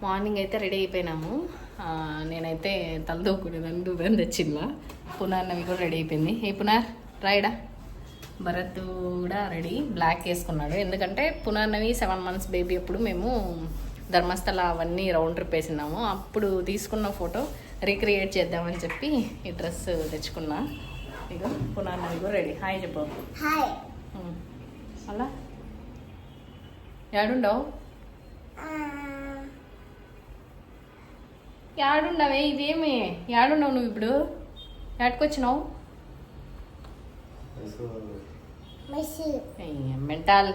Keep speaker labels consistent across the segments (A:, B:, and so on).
A: Morning అయితే ready అయిపోయినాము. నేనైతే తలదోకునేదాన్ని దువ్వెన తెచ్చిందా. పునార్నవి కూడా రెడీ అయిపోయింది. ఏ పునార్ రాయడా. భరత్ కూడా రెడీ, బ్లాక్ వేసుకున్నాడు. ఎందుకంటే పునార్నవి 7 months బేబీ అప్పుడు మేము ధర్మస్థల అవన్నీ రౌండ్ ట్రిప్ వేసినాము. అప్పుడు తీసుకున్న ఫోటో రీక్రియేట్ చేద్దామని చెప్పి ఈ డ్రెస్ తెచ్చుకున్నా. ఇక పునార్నవి కూడా రెడీ. హాయ్ చెప్పు.
B: హాయ్.
A: అలా ఏడుండవు, ఏడుండవే. ఇదేమి ఏడుండవు నువ్వు ఇప్పుడు? ఏడుకొచ్చినావు? మెంటల్.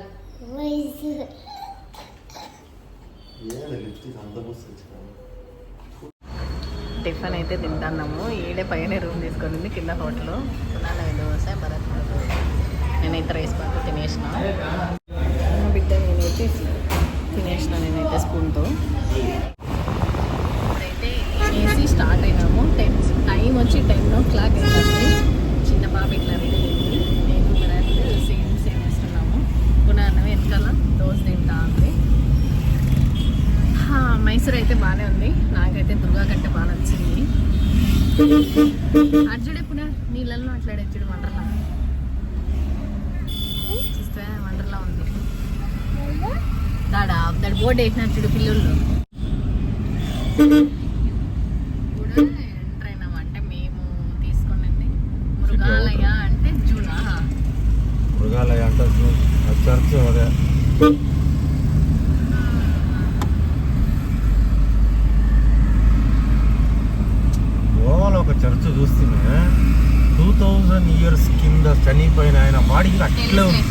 A: టిఫిన్ అయితే తింటున్నాము. ఈడే పైన రూమ్ తీసుకొని కింద హోటల్. పునార్నవి దోశ, భరత్ నేనైతే రైస్ పాటు తినేసిన. బిడ్డ నేనైతే తినేసిన స్పూన్తో. ఇప్పుడైతే తినేసి స్టార్ట్ అయినాము. టైం వచ్చి 10 o'clock అవుతుంది. చిన్న పాప ఇట్లా రెడీ అయింది. నేను భరత్ సేమ్ వేస్తున్నాము. పునార్నవి వెనకాల దోశ తింటా ఉంది. మైసూర్ అయితే బాగానే ఉంది. నాకైతే దుర్గా కంటే బాగా నచ్చింది. అర్జుడే పునార్ నీళ్ళల్లో అట్లాడే చూడు. వండర్లా చూస్తే వండర్లా ఉంది. దాడు బోర్డు వేసినారు చూడు పిల్లలు కూడా. ఎంటర్ అయినాము. అంటే మేము తీసుకున్నది మృగాలయ అంటే జూనా.
C: మృగాలయ అంటే చర్చ్. అదే గోవాలో ఒక చర్చ్ చూస్తున్నా. 2000 years కింద చనిపోయిన ఆయన బాడీ అట్లే ఉంది.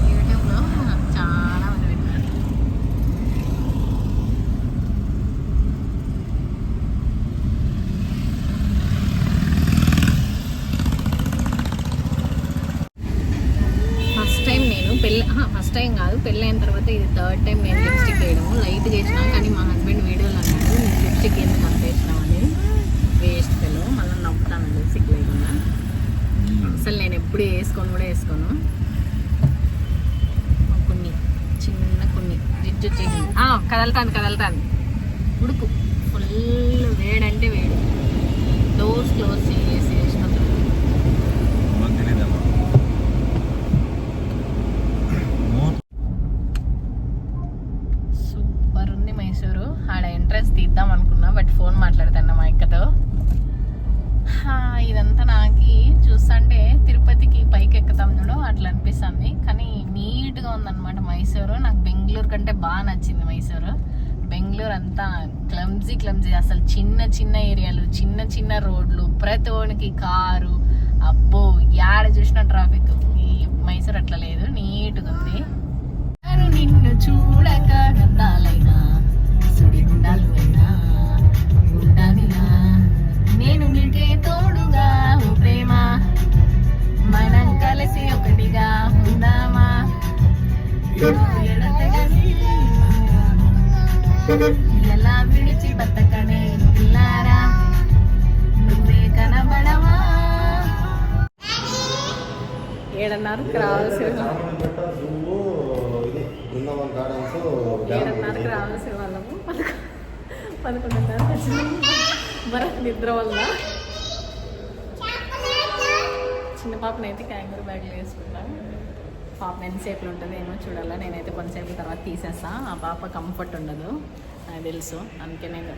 A: యూట్యూబ్లో చాలా మంది పెట్టారు. ఫస్ట్ టైం కాదు, పెళ్ళైన తర్వాత ఇది 3rd time నేను లిప్స్టిక్ వేయడము. లైట్గా వేసినా కానీ మా హస్బెండ్ వీడియోలో అన్నాడు లిప్స్టిక్ ఎందుకు అంత వేసినామని. వేస్ట్ పిల్లో మళ్ళీ నవ్వుతాను లిప్స్టిక్ లేకుండా. అసలు నేను ఎప్పుడు వేసుకోను. కొన్ని జిడ్డు చేసింది. కదలుతాను. ఉడుకు ఫుల్ వేడంటే వేడి. డోర్స్ క్లోజ్ చేసి వేసినప్పుడు సూపర్ ఉంది మైసూరు. ఆడ ఎంట్రన్స్ తీద్దాం అనుకున్నా, బట్ ఫోన్ మాట్లాడుతున్నా మా అక్కతో. ఇదంతా నాకు చూస్తుంటే తిరుపతికి పైకి ఎక్కుతాం చూడు అట్లా అనిపిస్తుంది. కానీ నీట్గా ఉందన్నమాట మైసూరు. నాకు బెంగళూరు కంటే బాగా నచ్చింది మైసూరు. బెంగళూరు అంతా క్లమ్జీ అసలు చిన్న ఏరియాలు, చిన్న రోడ్లు, ప్రతి ఒక్కరికి కారు. అబ్బో యాడ చూసిన ట్రాఫిక్. ఈ మైసూరు అట్లా లేదు, నీట్గా ఉంది. నిన్ను చూడక గంధాలైనా సుడిగుండాలు అయినా ఉండాలినా నేను నీకే తోడుగా ప్రేమ, మనం కలిసి ఒకటిగా ఉందామా. ఎలా విడిచి బతకనే పిల్లారా నువ్వే కనబడవా. 7:30కి రావాల్సిన 7:30కి రావాల్సిన వాళ్ళము 11:30కి వచ్చినాము. భరత్ నిద్ర వల్ల. చిన్న పాపనైతే క్యాంగర్ బ్యాగ్లో వేసుకుంటాను. పాప ఎంతసేపులు ఉంటుంది ఏమో చూడాలా. నేనైతే కొంతసేపు తర్వాత తీసేస్తా. ఆ పాప కంఫర్ట్ ఉండదు నాకు తెలుసు, అందుకే నేను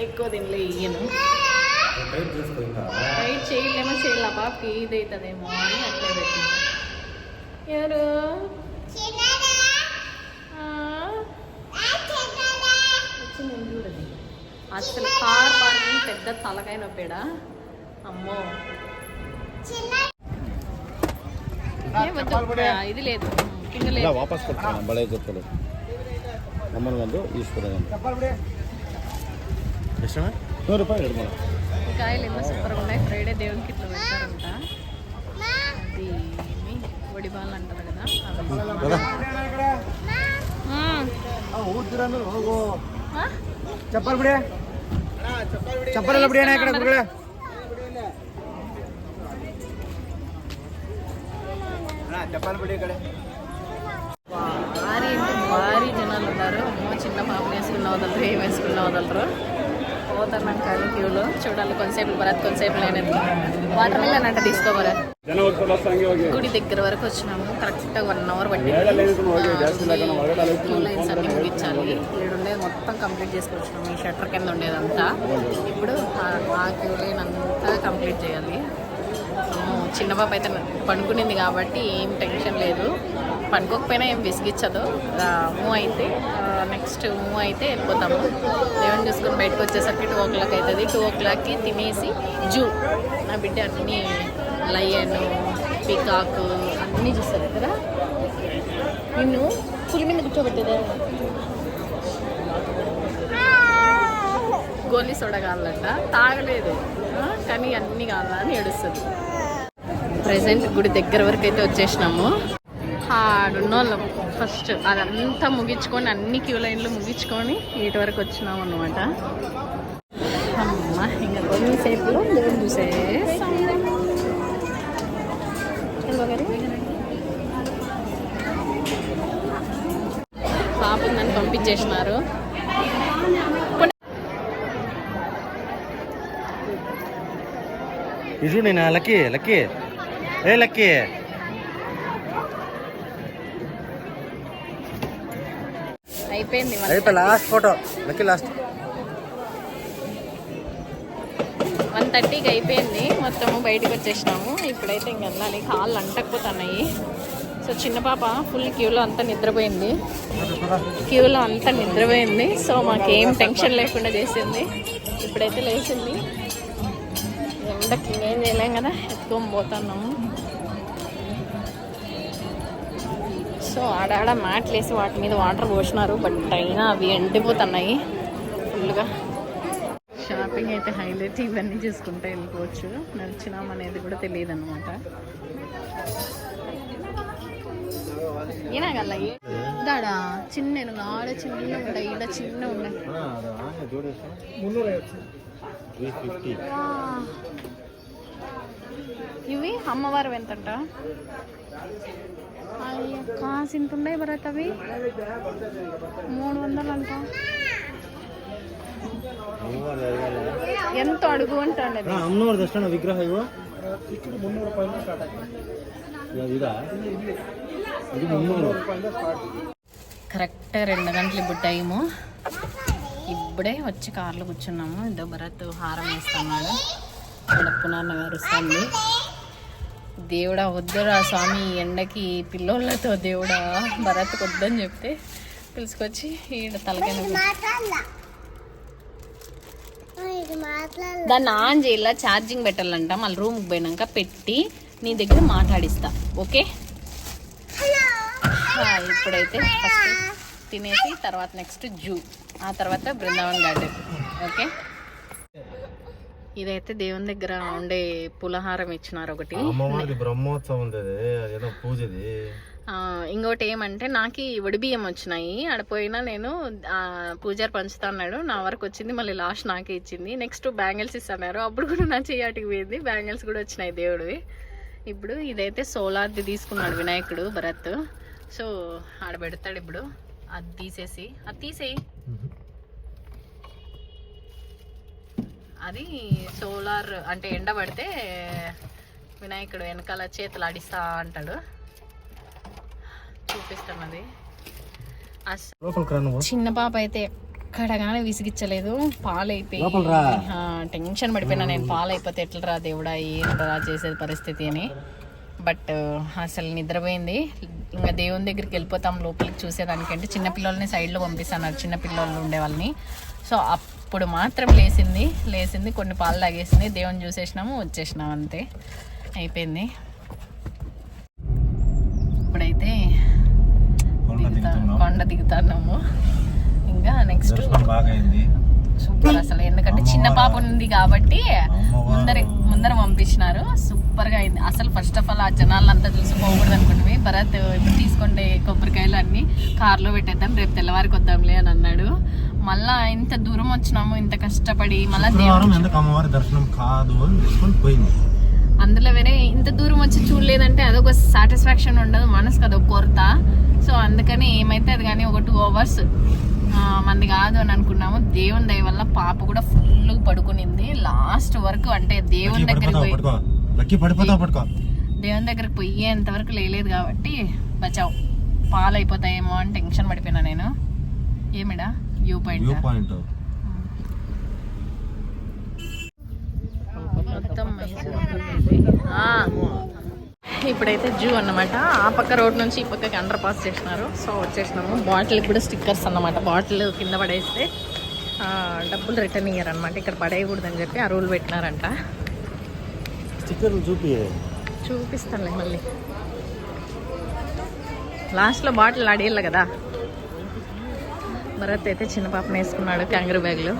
A: ఎక్కువ దీనిలో ఇయ్యను. టైట్ చేయలేమో చేయాలి. ఆ పాపకి ఇది అవుతుందేమో అని అట్లే పెట్టి. ఎవరు వచ్చింది చూడదు. అసలు కార్ పార్కింగ్ పెద్ద తలకాయ నొప్పాడా. అమ్మో ఇది లేదు,
C: ವಾಪಸ್ ಕೊಡ್ತೀನಿ ಬಳೆ ಜೊತೆ ನಮ್ಮನ್ನು ಒಂದು ಈಸ್ಕೊಡೋದು. ಎಷ್ಟು ₹100 ಇಡ್ಬೋಣ.
A: ఈ కాయలు ఎన్నో సూపర్గా ఉన్నాయి. ఫ్రైడే దేవునికి ఇట్లా పెడతారంట. అది ఒడిబాలు అంటారు కదా.
C: ಚಪ್ಪಲ್ ಬಿಡಿ, ಚಪ್ಪಲ್ ಎಲ್ಲ ಬಿಡಿ. ಈ ಕಡೆ ಬಿಡಿ. ಚಪ್ಪಲ್ ಬಿಡಿ ಈ ಕಡೆ.
A: భారీ అంటే భారీ జనాలు ఉన్నారు. అమ్మో చిన్న పాపను వేసుకున్న వదలరు, ఏం వేసుకున్న వదలరు. పోతున్నాం కానీ క్యూలో చూడాలి. కొంతసేపు భరత్, కొంతసేపు లేనది. వాటర్ మిలన్ అంటే తీసుకోబరా. గుడి దగ్గర వరకు వచ్చినాము. కరెక్ట్గా 1 అవర్ పట్టింది. క్యూ లైన్స్ అన్నీ ముగించాలి. ఇక్కడ ఉండేది మొత్తం కంప్లీట్ చేసుకొచ్చినాము. ఈ షట్టర్ కింద ఉండేదంతా ఇప్పుడు ఆ క్యూ లైన్ అంతా కంప్లీట్ చేయాలి. చిన్న పాప అయితే పడుకునింది కాబట్టి ఏం టెన్షన్ లేదు. పడుకోకపోయినా ఏం విసిగించదు. మూవ్ అయితే నెక్స్ట్ మూవ్ అయితే వెళ్ళిపోతాము. దేవుని చూసుకొని బయటకు వచ్చేసరికి 2 o'clock అవుతుంది. 2 o'clockకి తినేసి జూ నా బిడ్డ అన్నీ లయన్, పికాక్ అన్నీ చూస్తారు కదా. నిన్ను పులి మీద కూర్చోబెట్టేదే. గోలీ సోడా కావాలంట, తాగలేదు కానీ అన్నీ కావాలని ఏడుస్తుంది. ప్రజెంట్ గుడి దగ్గర వరకు అయితే వచ్చేసినాము. ఆడున్న వాళ్ళం ఫస్ట్ అదంతా ముగించుకొని అన్ని క్యూ లైన్లు ముగించుకొని వీటి వరకు వచ్చినాము అనమాట. అమ్మ ఇంకా కొన్నిసేపులో దేవుని చూసే పాప నన్ను పంపించేసినారు.
C: ఇది నేను లక్కీ లక్కీ ఏ లక్కీ
A: అయిపోయింది.
C: లాస్ట్ ఫోటో లక్కీ లాస్ట్
A: 1:30కి అయిపోయింది. మొత్తము బయటకు వచ్చేసినాము. ఇప్పుడైతే ఇంక వెళ్ళాలి. కాళ్ళు అంటకపోతున్నాయి. సో చిన్న పాప ఫుల్ క్యూలో అంతా నిద్రపోయింది. సో మాకేం టెన్షన్ లేకుండా చేసింది. ఇప్పుడైతే లేచింది. ఎండకి ఏం చేయలేం కదా, ఎత్తుకొని పోతున్నాము. సో ఆడాడ మ్యాట్లు వేసి వాటి మీద వాటర్ పోసినారు. బట్ అయినా అవి ఎండిపోతున్నాయి ఫుల్గా. షాపింగ్ అయితే హైలైట్. ఇవన్నీ చూసుకుంటే వెళ్ళిపోవచ్చు. నడిచినాం అనేది కూడా తెలియదు అనమాట. ఏనాగల్ల దాడా చిన్న ఆడ చిన్న ఉంటాయి, ఇలా చిన్న ఉన్నాయి. ఇవి అమ్మవారు ఎంతంట? కాసింత ఉన్నాయి భరత్. అవి 300 అంట. ఎంత అడుగు అంటాండి
C: విగ్రహ
A: కరెక్ట్ 2 గంటలు ఇప్పుడు టైము. ఇప్పుడే వచ్చి కార్లో కూర్చున్నాము. ఇదో భరత్ హారం వేస్తున్నాడు. పునాన్న వరుస్తుంది. దేవుడా వద్దురా స్వామి ఎండకి పిల్లోళ్ళతో దేవుడా భరత్ వద్దని చెప్తే పిలుచుకొచ్చి ఈడ తలకైన దాన్ని ఆన్ చేయాల. ఛార్జింగ్ పెట్టాలంట. మళ్ళీ రూమ్కి పోయినాక పెట్టి నీ దగ్గర మాట్లాడిస్తా. ఓకే ఇప్పుడైతే ఫస్ట్ తినేసి తర్వాత నెక్స్ట్ జూ, ఆ తర్వాత బృందావన్ గార్డెన్. ఓకే ఇదైతే దేవుని దగ్గర ఉండే పులహారం ఇచ్చినారు ఒకటి.
C: బ్రహ్మోత్సవం పూజది.
A: ఇంకోటి ఏమంటే నాకు వడి బియ్యం వచ్చినాయి. ఆడపోయినా నేను పూజారి పంచుతా అన్నాడు. నా వరకు వచ్చింది. మళ్ళీ లాస్ట్ నాకే ఇచ్చింది. నెక్స్ట్ బ్యాంగిల్స్ ఇస్తున్నారు. అప్పుడు కూడా నా చెయ్యాటికి పోయింది. బ్యాంగిల్స్ కూడా వచ్చినాయి దేవుడివి. ఇప్పుడు ఇదైతే సోలార్ది తీసుకున్నాడు వినాయకుడు భరత్. సో ఆడ పెడతాడు. ఇప్పుడు అది తీసేయి. అది సోలార్ అంటే ఎండ పడితే వినాయకుడు వెనకాల చేతులు ఆడిస్తా అంటాడు. చూపిస్తున్నది. చిన్న పాప అయితే ఎక్కడగానే విసిగిచ్చలేదు. పాలైపోయి టెన్షన్ పడిపోయినా నేను. పాలైపోతే ఎట్లరా దేవుడా ఏంటరా చేసేది పరిస్థితి అని. బట్ అసలు నిద్రపోయింది. ఇంకా దేవుని దగ్గరికి వెళ్ళిపోతాం లోపలికి చూసేదానికంటే. చిన్నపిల్లల్ని సైడ్లో పంపిస్తున్నారు, చిన్నపిల్లలు ఉండే వాళ్ళని. సో అప్పుడు మాత్రం లేచింది కొన్ని పాలు తాగేసింది. దేవుని చూసేసినాము, వచ్చేసినాము, అంతే అయిపోయింది. ఇప్పుడైతే కొండ దిగుతున్నాము. ఇంకా నెక్స్ట్ సూపర్ అసలు. ఎందుకంటే చిన్న పాప ఉంది కాబట్టి ముందర పంపించినారు. సూపర్గా అయింది అసలు. ఫస్ట్ ఆఫ్ ఆల్ ఆ జనాలంతా చూసి పోకూడదు అనుకుంటే భరత్ ఇప్పుడు తీసుకుంటే కొబ్బరికాయలు అన్నీ కార్లో పెట్టేద్దాం, రేపు తెల్లవారికి వద్దాంలే అని అన్నాడు. మళ్ళా ఇంత దూరం వచ్చినాము, ఇంత కష్టపడి మళ్ళీ
C: అమ్మవారి దర్శనం కాదు అని పోయింది.
A: అందులో వేరే ఇంత దూరం వచ్చి చూడలేదంటే అదొక సాటిస్ఫాక్షన్ ఉండదు, మనసుకు అదొక కొరత. సో అందుకని ఏమైతే అది కానీ ఒక 2 hours మంది కాదు అని అనుకున్నాము. దేవుని దయ వల్ల పాప కూడా ఫుల్ పడుకునింది లాస్ట్ వరకు. అంటే దేవుని దగ్గరికి పోయేంత వరకు లేలేదు కాబట్టి బచావు. పాలు అయిపోతాయేమో అని టెన్షన్ పడిపోయినా నేను. ఏమిడా వ్యూ పాయింట్ ఇప్పుడైతే జూ అన్నమాట. ఆ పక్క రోడ్ నుంచి ఈ పక్కకి అండర్ పాస్ చేసినారు. సో వచ్చేసినాము. బాటిల్ కూడా స్టిక్కర్స్ అన్నమాట. బాటిల్ కింద పడేస్తే డబ్బులు రిటర్న్ ఇయ్యారు అనమాట. ఇక్కడ పడేయకూడదని చెప్పి ఆ రూల్ పెట్టినారంట.
C: స్టిక్కర్లు
A: చూపిస్తానులే మళ్ళీ. లాస్ట్లో బాటిల్ ఆడేయాలి కదా. భరత్ అయితే చిన్న పాపను వేసుకున్నాడు క్యాంగరూ బ్యాగ్లో.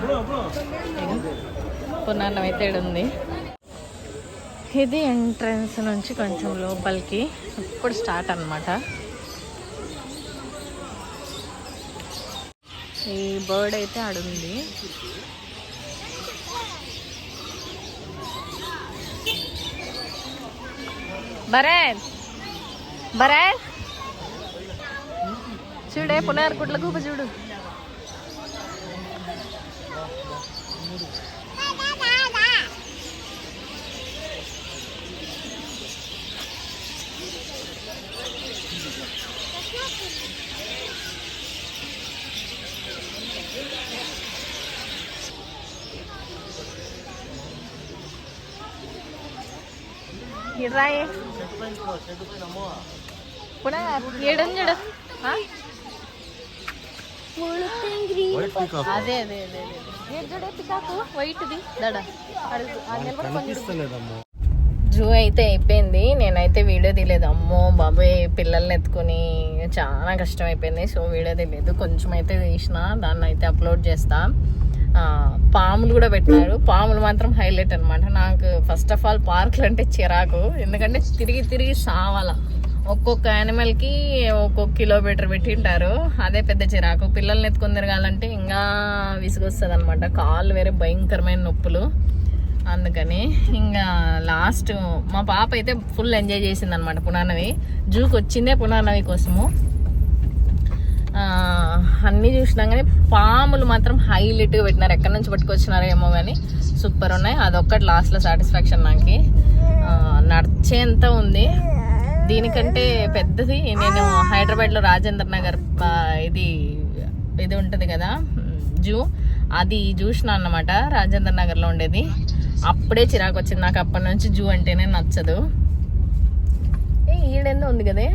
A: పునాన్నం అయితే ఉంది. ఇది ఎంట్రన్స్ నుంచి కొంచెం లోపలికి ఇప్పుడు స్టార్ట్ అన్నమాట. ఈ బర్డ్ అయితే ఆడుంది. భరత్ భరత్ చూడే పునర్ కుట్ల గూప చూడు. రాయే ఏడని చూడు. అదే అదే అదే చూడే పికాకు వైట్ది దడ. జూ అయితే అయిపోయింది. నేనైతే వీడియో తీయలేదు. అమ్మో బాబాయ్ పిల్లల్ని ఎత్తుకొని చాలా కష్టం అయిపోయింది. సో వీడియో తీయలేదు. కొంచెం అయితే తీసిన, దాన్ని అయితే అప్లోడ్ చేస్తా. పాములు కూడా పెట్టినారు. పాములు మాత్రం హైలైట్ అనమాట. నాకు ఫస్ట్ ఆఫ్ ఆల్ పార్కులు అంటే చిరాకు. ఎందుకంటే తిరిగి తిరిగి సావాల. ఒక్కొక్క యానిమల్కి ఒక్కొక్క కిలోమీటర్ పెట్టింటారు. అదే పెద్ద చిరాకు. పిల్లల్ని ఎత్తుకొని తిరగాలంటే ఇంకా విసుగొస్తుంది అనమాట. కాళ్ళు వేరే భయంకరమైన నొప్పులు. అందుకని ఇంకా లాస్ట్ మా పాప అయితే ఫుల్ ఎంజాయ్ చేసింది అనమాట. పునానవి జూకి వచ్చిందే పునానవి కోసము. అన్నీ చూసినాం కానీ పాములు మాత్రం హైలైట్గా పెట్టినారు. ఎక్కడి నుంచి పట్టుకొచ్చినారో ఏమో కానీ సూపర్ ఉన్నాయి. అదొక్కటి లాస్ట్లో సాటిస్ఫాక్షన్ నాకు. నడిచేంత ఉంది. దీనికంటే పెద్దది నేను హైదరాబాద్లో రాజేంద్ర నగర్ ఇది ఉంటుంది కదా జూ, అది చూసిన అన్నమాట. రాజేంద్ర నగర్లో ఉండేది. అప్పుడే చిరాకు వచ్చింది నాకు. అప్పటి నుంచి జూ అంటేనే నచ్చదు. ఈడేందో ఉంది కదే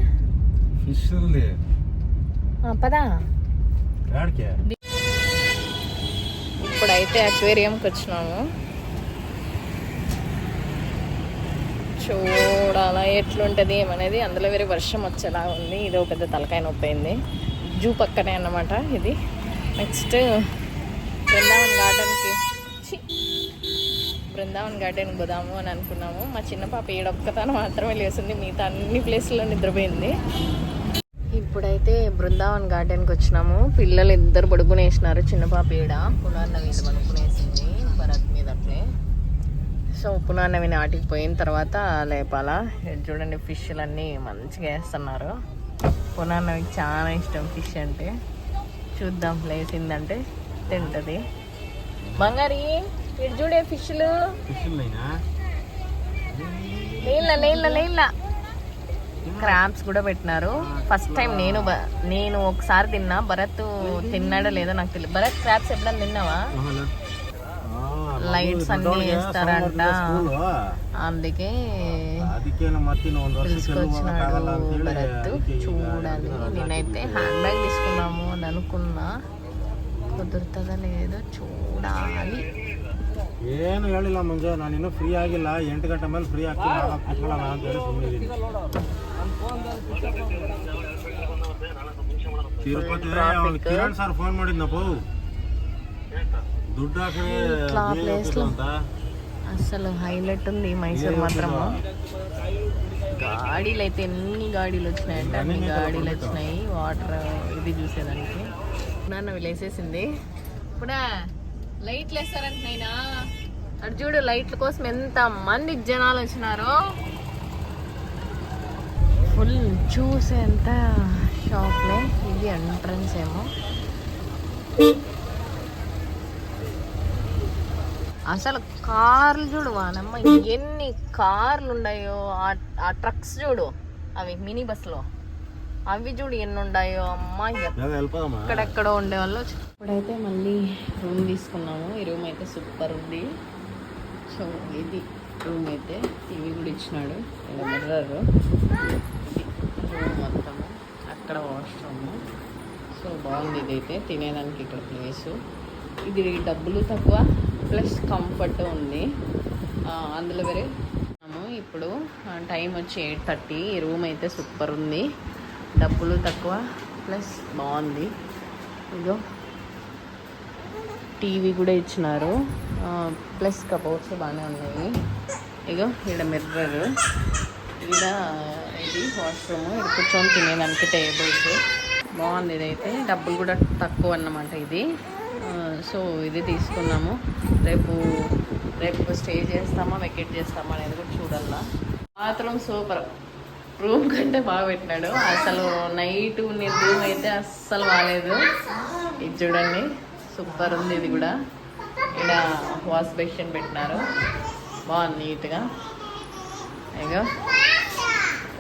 A: పదా. ఇప్పుడైతే అక్వేరియంకి వచ్చినాము. చూడాలా ఎట్లుంటుంది ఏమనేది. అందులో వేరే వర్షం వచ్చేలా ఉంది. ఇదో పెద్ద తలకాయ నొప్పి అయింది. జూ పక్కనే అన్నమాట ఇది. నెక్స్ట్ బృందావన్ గార్డెన్కి పోదాము అని అనుకున్నాము. మా చిన్న పాప ఏడొక్కతను మాత్రమే లేసింది. మిగతా అన్ని ప్లేస్లో నిద్రపోయింది. ఇప్పుడైతే బృందావన్ గార్డెన్కి వచ్చినాము. పిల్లలు ఇద్దరు పడుకునేసినారు. చిన్న పాప ఈడ పునాన్న మీద పడుకునేసింది, భరత్ మీద అట్లే. సో పునాన్నవి నాటికి పోయిన తర్వాత లేపాలా. చూడండి ఫిష్లు అన్నీ మంచిగా వేస్తున్నారు. పునాన్నవికి చాలా ఇష్టం ఫిష్ అంటే. చూద్దాం లేచిందంటే తింటది. బంగారి ఇటు చూడే ఫిష్లు నీళ్ళ క్రాబ్స్ కూడా పెట్టినారు. ఫస్ట్ టైం నేను ఒకసారి తిన్నా. భరత్ తిన్నాడో లేదో నాకు తెలియదు. భరత్ క్రాబ్స్ ఎప్పుడన్నా తిన్నావా? లైట్స్ అన్ని వేస్తారంట, అందుకే తీసుకొచ్చినాడు భరత్. చూడాలి. నేనైతే హ్యాండ్ బ్యాగ్ తీసుకున్నాము అని అనుకున్నా. ಕುದುರ್ತದ లేదో చూడాలి.
C: ಏನು ಹೇಳಿಲ್ಲ ಮಂಜು, ನಾನು ಇನ್ನೂ ಫ್ರೀ ಆಗಿಲ್ಲ. 8 ಗಂಟೆ ಮೇಲೆ ಫ್ರೀ ಆಗ್ತೀನಿ, ಆಗ ಕೂತ್ಕೊಳ್ಳೋಣ ಅಂತ ಹೇಳಿ ಸುಮ್ಮನಿದ್ದೀನಿ. ತಿರುಪತಿ ಕಿರಣ್ ಸರ್ ಫೋನ್ ಮಾಡಿದ್ನಪ್ಪ, ದುಡ್ಡು ಹಾಕಿ ಅಂತ.
A: అసలు హైలైట్ ఉంది మైసూర్ మాత్రము. గాడీలు అయితే ఎన్ని గాడీలు వచ్చినాయంటే అన్ని గాడీలు వచ్చినాయి వాటర్ ఇది చూసేదానికి. నాన్న లేసేసింది. ఇప్పుడు లైట్లు వేస్తారంటున్నాయినా అటు చూడు లైట్ల కోసం ఎంత మంది జనాలు వచ్చినారో. ఫుల్ చూసేంత షాప్లే. ఇది ఎంట్రన్స్ ఏమో. అసలు కార్లు చూడు వానమ్మ, ఎన్ని కార్లు ఉన్నాయో. ఆ ట్రక్స్ చూడు, అవి మినీ బస్సులో అవి చూడు ఎన్ని ఉన్నాయో. అమ్మ ఎక్కడెక్కడో ఉండేవాళ్ళు. ఇప్పుడైతే మళ్ళీ రూమ్ తీసుకున్నాము. ఈ రూమ్ అయితే సూపర్ ఉంది. సో ఇది రూమ్ అయితే. టీవీ కూడా ఇచ్చినాడు. మిర్రర్, రూమ్ మొత్తము. అక్కడ వాష్రూమ్. సో బాగుంది. ఇదైతే తినేదానికి ఇక్కడ ప్లేసు. ఇది డబ్బులు తక్కువ ప్లస్ కంఫర్ట్ ఉంది. అందులో వేరే ఇప్పుడు టైం వచ్చి 8:30. ఈ రూమ్ అయితే సూపర్ ఉంది. డబ్బులు తక్కువ ప్లస్ బాగుంది. ఇదో టీవీ కూడా ఇచ్చినారు. ప్లస్ కబోర్డ్స్ బాగానే ఉన్నాయి. ఇగో ఇక్కడ మిర్రర్, ఇక్కడ ఇది వాష్రూమ్. ఇక్కడ కూర్చొని తినేదానికి టేబుల్స్. బాగుంది. ఇదైతే డబ్బులు కూడా తక్కువ అన్నమాట ఇది. సో ఇది తీసుకున్నాము. రేపు స్టే చేస్తామా వెకేట్ చేస్తామా అనేది కూడా చూడాలా. Bathroom super. రూమ్ కంటే బాగా పెట్టినాడు. అసలు నైట్ రూమ్ అయితే అస్సలు బాగాలేదు. ఇది చూడండి సూపర్ ఉంది. ఇది కూడా ఇక్కడ వాష్ బేసిన్ పెట్టినారు. బాగుంది నీట్గా. ఇగో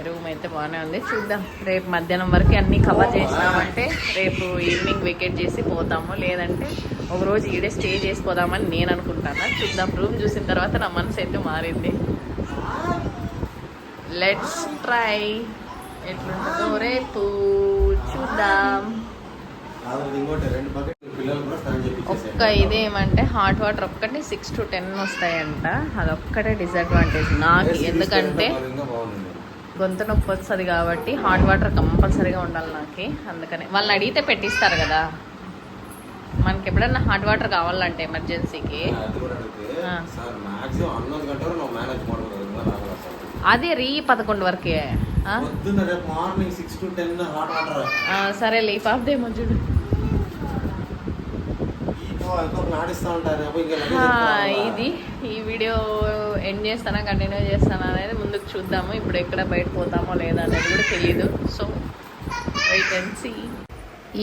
A: రూమ్ అయితే బాగానే ఉంది. చూద్దాం రేపు మధ్యాహ్నం వరకు అన్నీ కవర్ చేసినామంటే రేపు ఈవినింగ్ వెకేట్ చేసి పోతాము. లేదంటే ఒకరోజు ఈడే స్టే చేసిపోదామని నేను అనుకుంటాను. చూద్దాం. రూమ్ చూసిన తర్వాత నా మనసు అయితే మారింది. Let's try. ఎట్లుంటుందో రేపు చూద్దాం. ఒక్క ఇదేమంటే హాట్ వాటర్ ఒక్కటి 6 to 10 వస్తాయంట. అదొక్కటే డిసడ్వాంటేజ్ నాకు. ఎందుకంటే గొంతు నొప్పి వస్తుంది కాబట్టి హాట్ వాటర్ కంపల్సరీగా ఉండాలి నాకు. అందుకని వాళ్ళని అడిగితే పెట్టిస్తారు కదా. మనకి ఎప్పుడన్నా హాట్ వాటర్ కావాలంటే ఎమర్జెన్సీకి అదే 11 వరకే. సరే లీఫ్ ఆఫ్ దేమో చూడు. ఇది ఈ వీడియో ఎండ్ చేస్తానా కంటిన్యూ చేస్తానా అనేది ముందుకు చూద్దాము. ఇప్పుడు ఎక్కడ బయట పోతామో లేదా అనేది కూడా తెలియదు. So wait and see.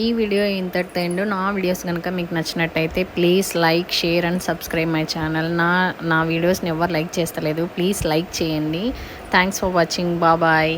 A: ఈ వీడియో ఇంతటితో ఎండ్. నా వీడియోస్ కనుక మీకు నచ్చినట్టయితే please like, share and subscribe my channel. నా వీడియోస్ని ఎవరు లైక్ చేస్తలేదు, ప్లీజ్ లైక్ చేయండి. Thanks for watching. బాయ్.